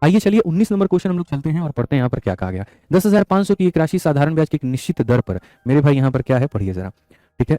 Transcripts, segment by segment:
आइए चलिए 19 number question हम लोग चलते हैं और पढ़ते हैं यहाँ पर क्या कहा गया। 10,500 की एक राशि साधारण ब्याज की एक निश्चित दर पर, मेरे भाई यहाँ पर क्या है पढ़िए जरा, ठीक है।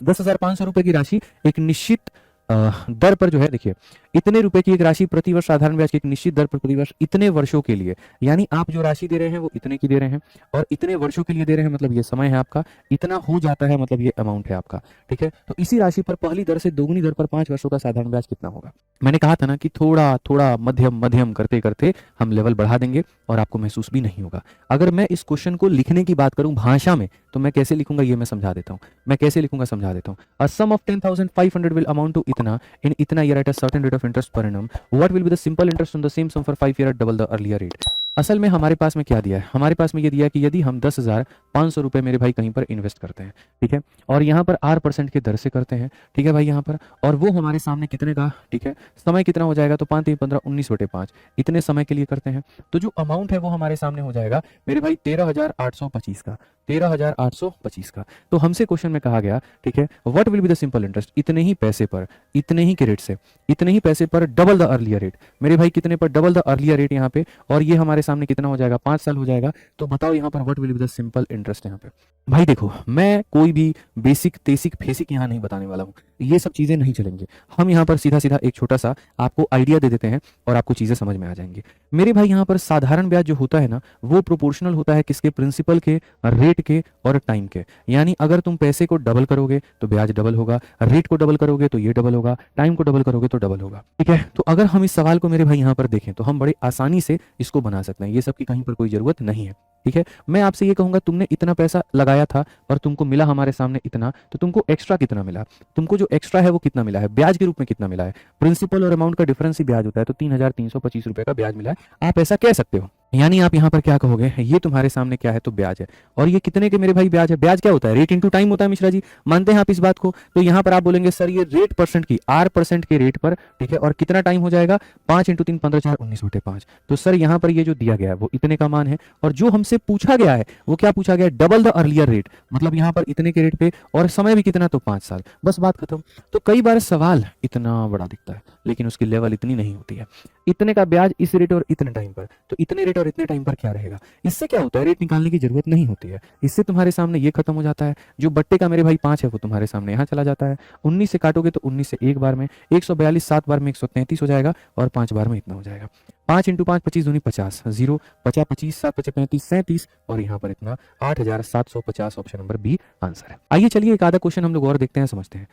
10,500 रुपए की राशि एक निश्चित दर पर जो है, देखिए इतने रुपए की एक राशि प्रतिवर्ष साधारण ब्याज की एक निश्चित दर पर प्रतिवर्ष इतने वर्षों के लिए, यानी आप जो राशि दे रहे हैं वो इतने की दे रहे हैं और इतने वर्षों के लिए दे रहे हैं, मतलब ये समय है आपका, इतना हो जाता है मतलब ये अमाउंट है आपका, ठीक है। तो इसी राशि पर पहली दर से दोगुनी दर पर 5 वर्षों का साधारण ब्याज कितना होगा। मैंने कहा था ना कि थोड़ा थोड़ा मध्यम मध्यम करते करते हम लेवल बढ़ा देंगे और आपको महसूस भी नहीं होगा। अगर मैं इस क्वेश्चन को लिखने की बात करूं भाषा में, तो मैं कैसे लिखूंगा ये मैं समझा देता हूं। मैं कैसे लिखूंगा समझा देता हूं। A sum of 10,500 will amount to इतना इन इतना year at a certain rate of interest per annum, what will be the simple interest on the same sum for 5 year at double the earlier rate. असल में हमारे पास में क्या दिया है, हमारे पास में ये दिया है कि यदि हम 10,500 रुपए मेरे भाई कहीं पर इन्वेस्ट करते हैं, ठीक है, और यहाँ पर 8% के दर से करते हैं, ठीक है भाई यहाँ पर, और वो हमारे सामने कितने का, ठीक है, समय कितना हो जाएगा, तो 5 3 15 19/5 इतने समय के लिए करते हैं, तो जो अमाउंट है वो हमारे सामने हो जाएगा मेरे भाई 13,825 का, 13,825 का। तो हमसे क्वेश्चन में कहा गया, ठीक है, what will be the simple interest, इतने ही पैसे पर, इतने ही के रेट से, इतने ही पैसे पर डबल द अर्लियर रेट, मेरे भाई कितने पर डबल द अर्लियर रेट यहाँ पे, और ये हमारे सामने कितना हो जाएगा 5 साल हो जाएगा। तो बताओ यहाँ पर what will be the simple interest यहाँ पे। भाई देखो मैं कोई भी बेसिक तेसिक फेसिक यहाँ नहीं बताने वाला हूँ, ये सब चीजें नहीं चलेंगे। हम यहाँ पर सीधा सीधा एक छोटा सा आपको आइडिया दे देते हैं और आपको चीजें समझ में आ जाएंगी। मेरे भाई यहाँ पर साधारण ब्याज जो होता है ना, वो प्रोपोर्शनल होता है किसके, प्रिंसिपल के, रेट के और टाइम के। यानी अगर तुम पैसे को डबल करोगे तो ब्याज डबल होगा, रेट को डबल करोगे तो ये डबल होगा, टाइम को डबल करोगे तो डबल होगा, ठीक है। तो अगर हम इस सवाल को मेरे भाई यहाँ पर देखें तो हम बड़े आसानी से इसको बना सकते हैं, ये सब की कहीं पर कोई जरूरत नहीं है, ठीक है। मैं आपसे ये कहूंगा तुमने इतना पैसा लगाया था और तुमको मिला हमारे सामने इतना, तो तुमको एक्स्ट्रा कितना मिला, तुमको जो एक्स्ट्रा है वो कितना मिला है, ब्याज के रूप में कितना मिला है, प्रिंसिपल और अमाउंट का डिफरेंस ही ब्याज होता है, तो 3,325 रुपए का ब्याज मिला है। आप ऐसा कह सकते हो, यानी आप यहाँ पर क्या कहोगे, ये तुम्हारे सामने क्या है, तो ब्याज है। और ये कितने के मेरे भाई ब्याज है, ब्याज क्या होता है, रेट इंटू टाइम होता है मिश्रा जी, मानते हैं आप इस बात को। तो यहाँ पर आप बोलेंगे सर ये रेट परसेंट की, R% के रेट पर, ठीक है, और कितना टाइम हो जाएगा, 5 × 3 15 4 19/5। तो सर यहाँ पर ये जो दिया गया है वो इतने का मान है, और जो हमसे पूछा गया है वो क्या पूछा गया है, डबल द अर्लियर रेट, मतलब यहाँ पर इतने के रेट पे और समय भी कितना, तो 5 साल, बस बात खत्म। तो कई बार सवाल इतना बड़ा दिखता है लेकिन उसकी लेवल इतनी नहीं होती है। इतने का ब्याज इस रेट और इतने टाइम पर, तो इतने रेट और इतने टाइम पर क्या रहेगा, इससे क्या होता है, रेट निकालने की जरूरत नहीं होती है, इससे तुम्हारे सामने ये खत्म हो जाता है। जो बट्टे का मेरे भाई 5 है वो तुम्हारे सामने यहाँ चला जाता है, 19 से काटोगे तो 19 से एक बार में 142, 7 बार में 133 हो जाएगा और 5 बार में इतना हो जाएगा। 5 × 5 25 दूनी 50, 0 50 25 7 25 35 37 और यहाँ पर इतना 8,750, ऑप्शन नंबर बी आंसर है। आइए चलिए एक आधा क्वेश्चन हम लोग और देखते हैं, समझते हैं।